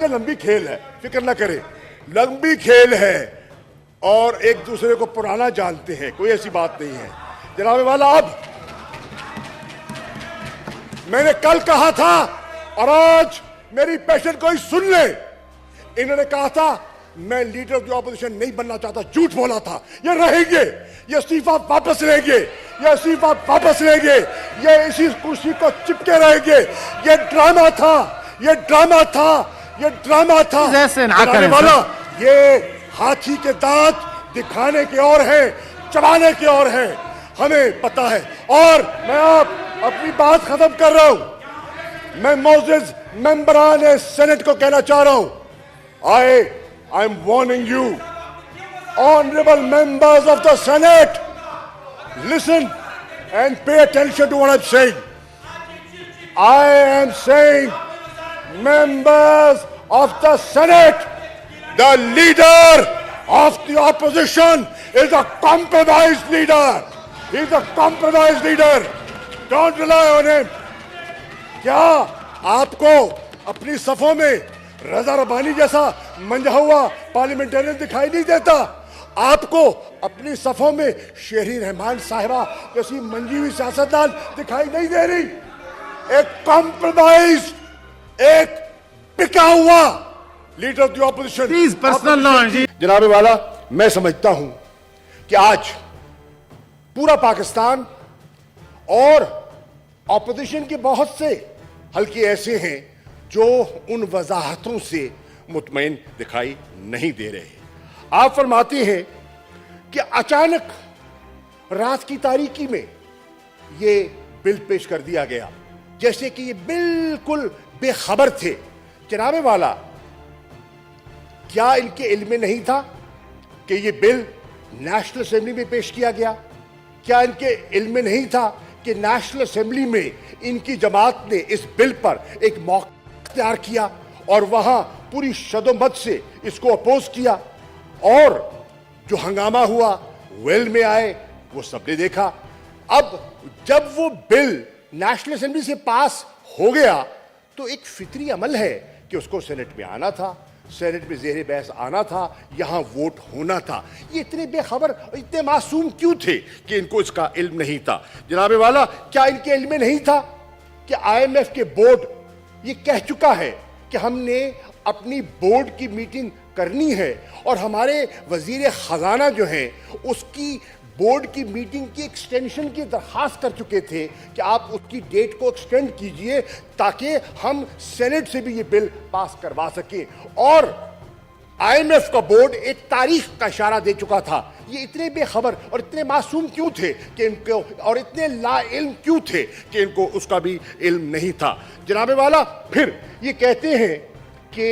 लंबी खेल है, फिक्र ना करें, लंबी खेल है और एक दूसरे को पुराना जानते हैं, कोई ऐसी बात नहीं है जनाब वाला। अब मैंने कल कहा था और आज मेरी पैशन कोई सुन ले, इन्होंने कहा था मैं लीडर ऑफ द ऑपोजिशन नहीं बनना चाहता, झूठ बोला था। ये रहेंगे, ये इस्तीफा वापस लेंगे, ये इस्तीफा वापस लेंगे, ये इसी कुर्सी को चिपके रहेंगे। ये ड्रामा था, ये ड्रामा था, ये ड्रामा था कराने वाला। ये हाथी के दांत दिखाने के और है, चबाने के और है, हमें पता है। और मैं आप अपनी बात खत्म कर रहा हूं। मैं मौजूद मेंबरान सेनेट को कहना चाह रहा हूं, I am warning you, honorable members of the Senate, listen and pay attention to what I'm saying. I am saying, members of the Senate, the leader of the opposition is a compromised leader. He's a compromised leader. Don't rely on him. क्या आपको अपनी सफों में रजा रबानी जैसा मंझा हुआ parliamentarian दिखाई नहीं देता? आपको अपनी सफों में शेरी रहमान साहिबा जैसी मंजी हुई सियासतदान दिखाई नहीं दे रही? एक कॉम्प्रोमाइज, एक पिका हुआ leader of the opposition. Please personal knowledge ji. जनाब वाला, मैं समझता हूं कि आज पूरा पाकिस्तान और ऑपोजिशन के बहुत से हल्के ऐसे हैं जो उन वजाहतों से मुतमईन दिखाई नहीं दे रहे। आप फरमाते हैं कि अचानक रात की तारीकी में ये बिल पेश कर दिया गया, जैसे कि ये बिल्कुल बेखबर थे। जनाब वाला, क्या इनके इल्म में नहीं था कि ये बिल नेशनल असेंबली में पेश किया गया? क्या इनके इल्म में नहीं था कि नेशनल असेंबली में इनकी जमात ने इस बिल पर एक मौका तैयार किया और वहां पूरी शदोमत से इसको अपोज किया? और जो हंगामा हुआ, वेल में आए, वो सबने देखा। अब जब वो बिल नेशनल असेंबली से पास हो गया तो एक फितरी अमल है कि उसको सेनेट में आना था, सेनेट में ज़ेरे बहस आना था, यहां वोट होना था। ये इतने बेखबर, इतने मासूम क्यों थे कि इनको इसका इल्म नहीं था? जनाब वाला, क्या इनके इल्म में नहीं था कि IMF के बोर्ड ये कह चुका है कि हमने अपनी बोर्ड की मीटिंग करनी है और हमारे वजीर खजाना जो हैं उसकी बोर्ड की मीटिंग की एक्सटेंशन की दरखास्त कर चुके थे कि आप उसकी डेट को एक्सटेंड कीजिए ताकि हम सेनेट से भी ये बिल पास करवा सकें। और IMF का बोर्ड एक तारीख का इशारा दे चुका था। ये इतने बेखबर और इतने मासूम क्यों थे कि इनको, और इतने ला इल्म क्यों थे कि इनको उसका भी इल्म नहीं था? जनाबे वाला, फिर ये कहते हैं कि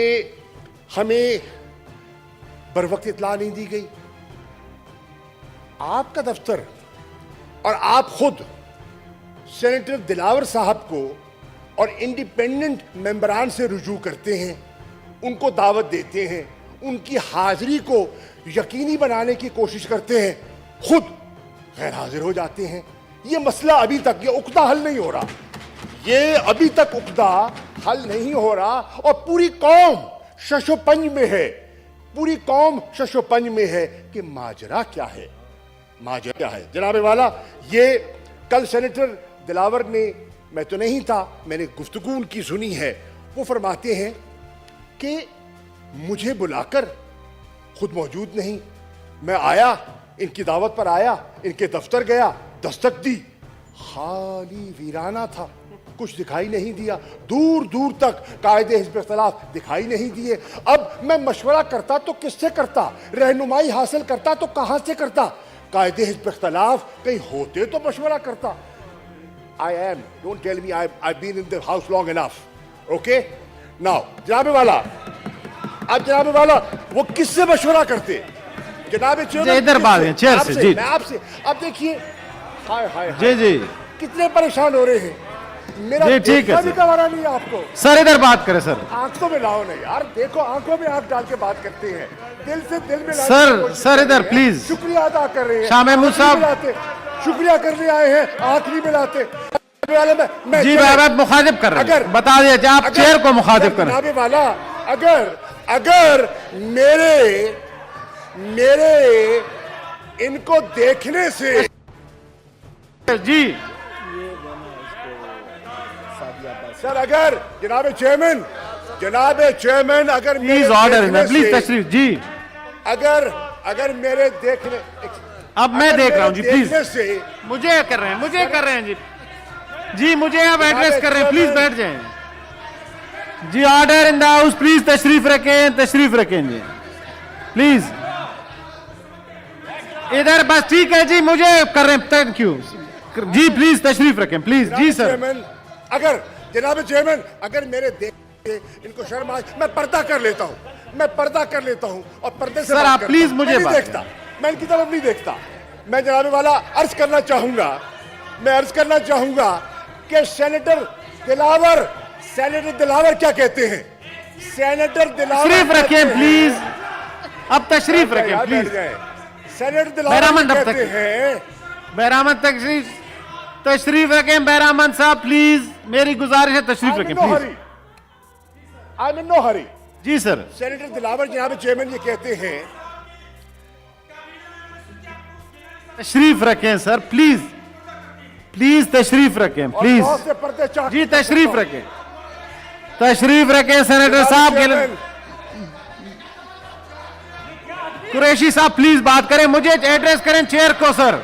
हमें बरवक्त इत्तला नहीं दी गई। आपका दफ्तर और आप खुद सेनेटर दिलावर साहब को और इंडिपेंडेंट मेंबरान से रुजू करते हैं, उनको दावत देते हैं, उनकी हाजिरी को यकीनी बनाने की कोशिश करते हैं, खुद गैर हाजिर हो जाते हैं। ये मसला अभी तक, ये उकदा हल नहीं हो रहा, ये अभी तक उकदा हल नहीं हो रहा और पूरी कौम शशोपंज में है, पूरी कौम शशोपंज में है कि माजरा क्या है, माजरा क्या है। जनाबे वाला, ये कल सेनेटर दिलावर ने, मैं तो नहीं था, मैंने गुफ्तगू उनकी सुनी है, वो फरमाते हैं कि मुझे बुलाकर खुद मौजूद नहीं, मैं आया, इनकी दावत पर आया, इनके दफ्तर गया, दस्तक दी, खाली वीराना था, कुछ दिखाई नहीं दिया, दूर दूर तक कायदे हिज़्ब इख्तिलाफ दिखाई नहीं दिए। अब मैं मशवरा करता तो किससे करता, रहनुमाई हासिल करता तो कहां से करता? कायदे हिज़्ब इख्तिलाफ कहीं होते तो मशवरा करता। I am, don't tell me I've been in the house long enough, okay? Now, जनाबे वाला, अब जनाबे वाला, वो किससे मशवरा करते? जनाबे इधर बात है, चेयर से जी। मैं आपसे, अब देखिए, हाय हाय जी जी, कितने परेशान हो रहे हैं। मेरा ठीक है भी गवारा नहीं है आपको। सर इधर बात करें सर, आंखों में लाओ नहीं यार, देखो आंखों में आंख डाल के बात करते हैं, दिल से दिल में सर इधर प्लीज। शुक्रिया अदा कर रहे हैं शाह महमूद साहब, शुक्रिया करने आए हैं, आंख नहीं मिलाते। जी मैं मुखातिब कर रहे हैं, बता दिया आप चेयर को मुखातिब करें। जनाबे वाला, अगर अगर मेरे इनको देखने से जी सर, अगर जनाब चेयरमैन अगर प्लीज ऑर्डर इन प्लीज तशरीफ जी। अगर मेरे देखने अब मैं देख रहा हूँ जी, प्लीज देखने से मुझे कर रहे हैं जी। जी मुझे अब एड्रेस कर रहे हैं, प्लीज बैठ जाएं ji. Order in the house, please तशरीफ रखें जी प्लीज। इधर बस ठीक है जी, मुझे कर रहे हैं, थैंक यू जी। प्लीज तशरीफ रखें प्लीज जी सर। अगर जनाब चेयरमैन अगर मेरे देख के इनको शर्म आए, मैं पर्दा कर लेता हूं और पर्दे से सर, आप प्लीज मुझे नहीं देखता, मैं इनकी तरफ नहीं देखता। मैं जनाब वाला अर्ज करना चाहूंगा कि सेनेटर दिलावर क्या कहते हैं? सेनेटर दिलावर तशरीफ रखें प्लीज, अब तशरीफ रखें प्लीज। सेनेटर दिलावर कहते हैं बहरामद तशरीफ रखें बहरामद साहब प्लीज, मेरी गुजारिश है तशरीफ रखें please. I am in no hurry जी सर। सेनेटर दिलावर जनाब चेयरमैन ये कहते हैं, तशरीफ रखें सर प्लीज, तशरीफ रखें प्लीज से पर्दे चाक जी। तशरीफ रखें सेनेटर साहब के। कुरैशी साहब प्लीज बात करें, मुझे एड्रेस करें चेयर को सर।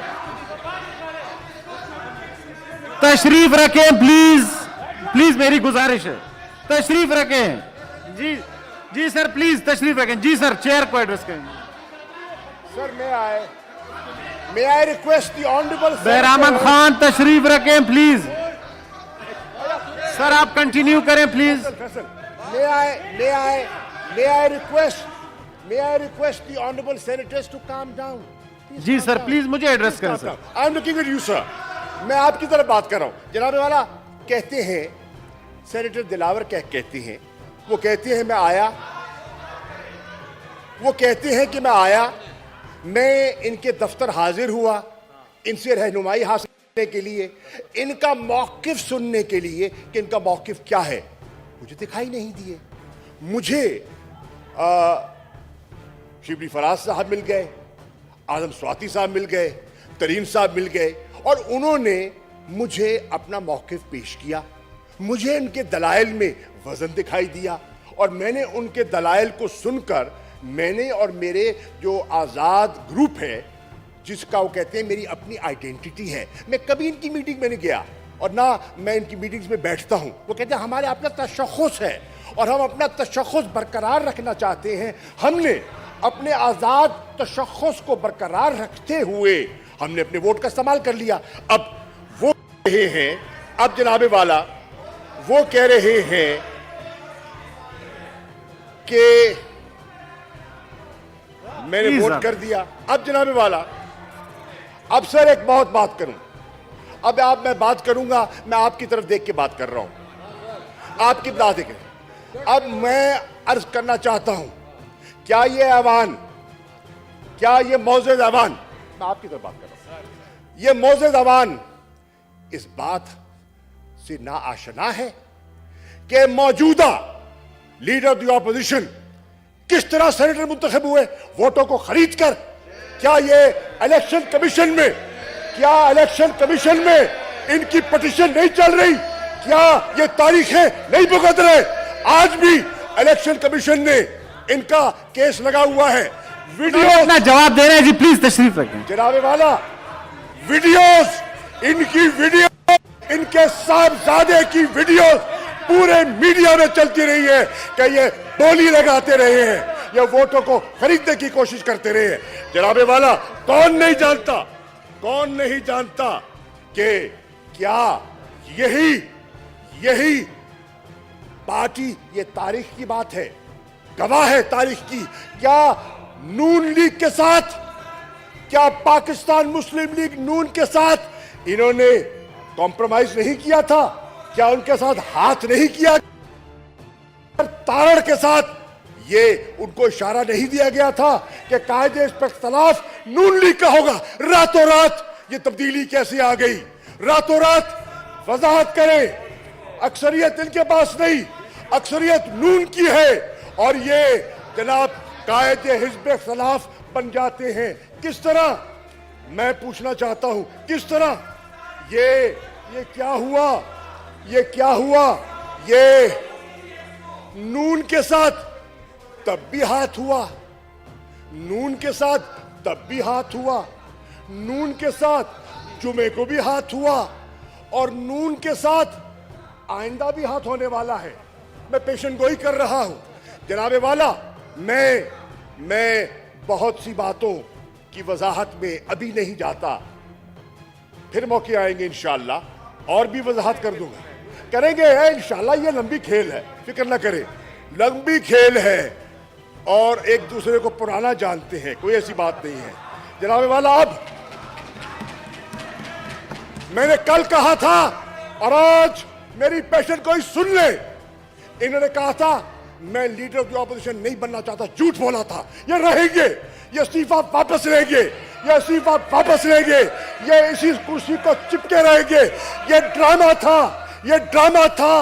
तशरीफ रखें प्लीज मेरी गुजारिश है, तशरीफ रखें जी सर प्लीज तशरीफ रखें जी सर। चेयर को एड्रेस करें sir. May I request the honourable Bahramand Khan, तशरीफ रखें प्लीज सर। आप कंटिन्यू करें please. May I request the honourable senators to calm down. Ji sir please मुझे एड्रेस करें sir. I am looking at you sir, मैं आपकी तरफ बात कर रहा हूं। जनाब वाला कहते हैं, सेनेटर दिलावर कहते हैं, वो कहते हैं मैं आया, मैं इनके दफ्तर हाजिर हुआ, इनसे रहनुमाई हासिल करने के लिए, इनका मौकिफ सुनने के लिए कि इनका मौकिफ क्या है। मुझे दिखाई नहीं दिए। मुझे शिबली फराज साहब मिल गए, आजम स्वाति साहब मिल गए, तरीन साहब मिल गए और उन्होंने मुझे अपना मौकिफ पेश किया। मुझे उनके दलाइल में वजन दिखाई दिया और मैंने उनके दलाइल को सुनकर मैंने और मेरे जो आज़ाद ग्रुप है, जिसका वो कहते हैं मेरी अपनी आइडेंटिटी है, मैं कभी इनकी मीटिंग में नहीं गया और ना मैं इनकी मीटिंग्स में बैठता हूं। वो कहते हैं हमारे अपना तशख़्ख़ुस है और हम अपना तशख़्ख़ुस बरकरार रखना चाहते हैं। हमने अपने आज़ाद तशख़्ख़ुस को बरकरार रखते हुए हमने अपने वोट का इस्तेमाल कर लिया। अब वो रहे हैं, अब जनाब वाला वो कह रहे हैं कि मैंने वोट कर दिया। अब जनाब वाला, अब सर एक बहुत बात करूं, मैं बात करूंगा, मैं आपकी तरफ देख के बात कर रहा हूं, आपकी बात देखें। अब मैं अर्ज करना चाहता हूं, क्या ये मौजूद अवान, मैं आपकी तरफ बात कर रहा हूं, ये मौजूद अवान इस बात से ना आशना है कि मौजूदा लीडर ऑफ द ऑपोजिशन किस तरह सेनेटर मुंतखब हुए वोटों को खरीद कर। क्या ये इलेक्शन कमीशन में इनकी पिटीशन नहीं चल रही? क्या ये तारीखें नहीं भुगत रहे? आज भी इलेक्शन कमीशन ने इनका केस लगा हुआ है। वीडियो अपना जवाब दे रहे हैं जी, प्लीज तशरीफ रखें। जनाब वाला, इनके साहबजादे की वीडियोस पूरे मीडिया में चलती रही है कि ये बोली लगाते रहे हैं, ये वोटों को खरीदने की कोशिश करते रहे हैं। जनाब वाला, कौन नहीं जानता कि क्या यही पार्टी, ये तारीख की बात है, गवाह है तारीख की। क्या नून लीग के साथ, क्या पाकिस्तान मुस्लिम लीग नून के साथ इन्होंने कॉम्प्रोमाइज नहीं किया था? क्या उनके साथ हाथ नहीं किया? तारण के साथ ये उनको इशारा नहीं दिया गया था कि कायदे इस पर इख्तलाफ नून लीग का होगा? रातों रात ये तब्दीली कैसे आ गई? रातों रात वजाहत करें। अक्सरियत इनके पास नहीं, अक्सरियत नून की है और ये जनाब कायदे हिज़्ब खिलाफ बन जाते हैं। किस तरह, मैं पूछना चाहता हूं, किस तरह? ये क्या हुआ? ये क्या हुआ? ये नून के साथ तब भी हाथ हुआ, नून के साथ तब भी हाथ हुआ, नून के साथ जुमे को भी हाथ हुआ, और नून के साथ आइंदा भी हाथ होने वाला है। मैं पेशन गोई कर रहा हूं जनाबे वाला। मैं बहुत सी बातों की वजाहत में अभी नहीं जाता, फिर मौके आएंगे इंशाअल्लाह और भी वजाहत कर दूंगा, करेंगे इंशाअल्लाह। ये लंबी खेल है, फिक्र ना करें, लंबी खेल है और एक दूसरे को पुराना जानते हैं, कोई ऐसी बात नहीं है जनाबे वाला। अब मैंने कल कहा था और आज मेरी पेशन कोई सुन ले, इन्होंने कहा था मैं लीडर ऑफ द ऑपोजिशन नहीं बनना चाहता, झूठ बोला था। ये रहेंगे, ये इस्तीफा वापस लेंगे, ये इस्तीफा वापस लेंगे, ये इसी कुर्सी को चिपके रहेंगे। ये ड्रामा था, ये ड्रामा था,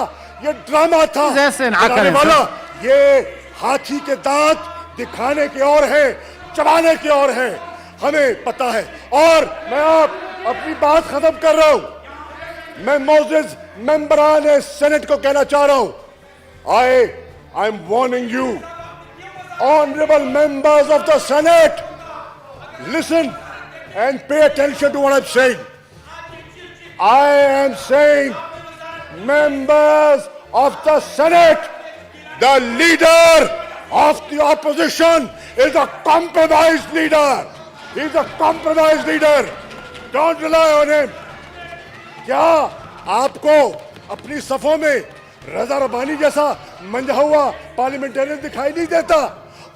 ये ड्रामा था जैसे ना करें वाला। ये हाथी के दांत दिखाने के और है, चबाने के और है, हमें पता है। और मैं आप अपनी बात खत्म कर रहा हूं। मैं मौजूद मेंबरान सेनेट को कहना चाह रहा हूं, I am warning you, honorable members of the Senate, listen and pay attention to what I'm saying. I am saying, members of the Senate, the leader of the opposition is a compromised leader. He's a compromised leader. Don't rely on him. क्या आपको अपनी सफों में रजा रबानी जैसा मंझा हुआ parliamentarian दिखाई नहीं देता?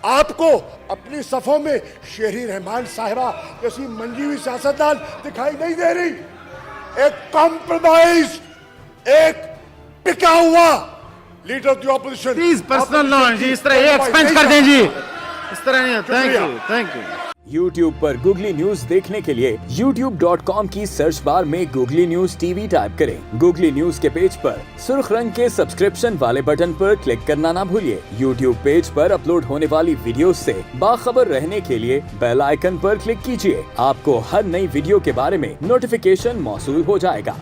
आपको अपनी सफों में शेरी रहमान साहिबा जैसी मंजी हुई सियासतदान दिखाई नहीं दे रही? एक कॉम्प्रोमाइज, एक टिका हुआ leader of the opposition. Please personal knowledge ji इस तरह ये एक्सपेंड कर दें जी, इस तरह नहीं। Thank you, thank you. YouTube पर गूगली न्यूज देखने के लिए youtube.com की सर्च बार में गूगली न्यूज टीवी टाइप करें। गूगली न्यूज के पेज पर सुर्ख रंग के सब्सक्रिप्शन वाले बटन पर क्लिक करना ना भूलिए। YouTube पेज पर अपलोड होने वाली वीडियो से बाखबर रहने के लिए बेल आइकन पर क्लिक कीजिए। आपको हर नई वीडियो के बारे में नोटिफिकेशन मौसूल हो जाएगा।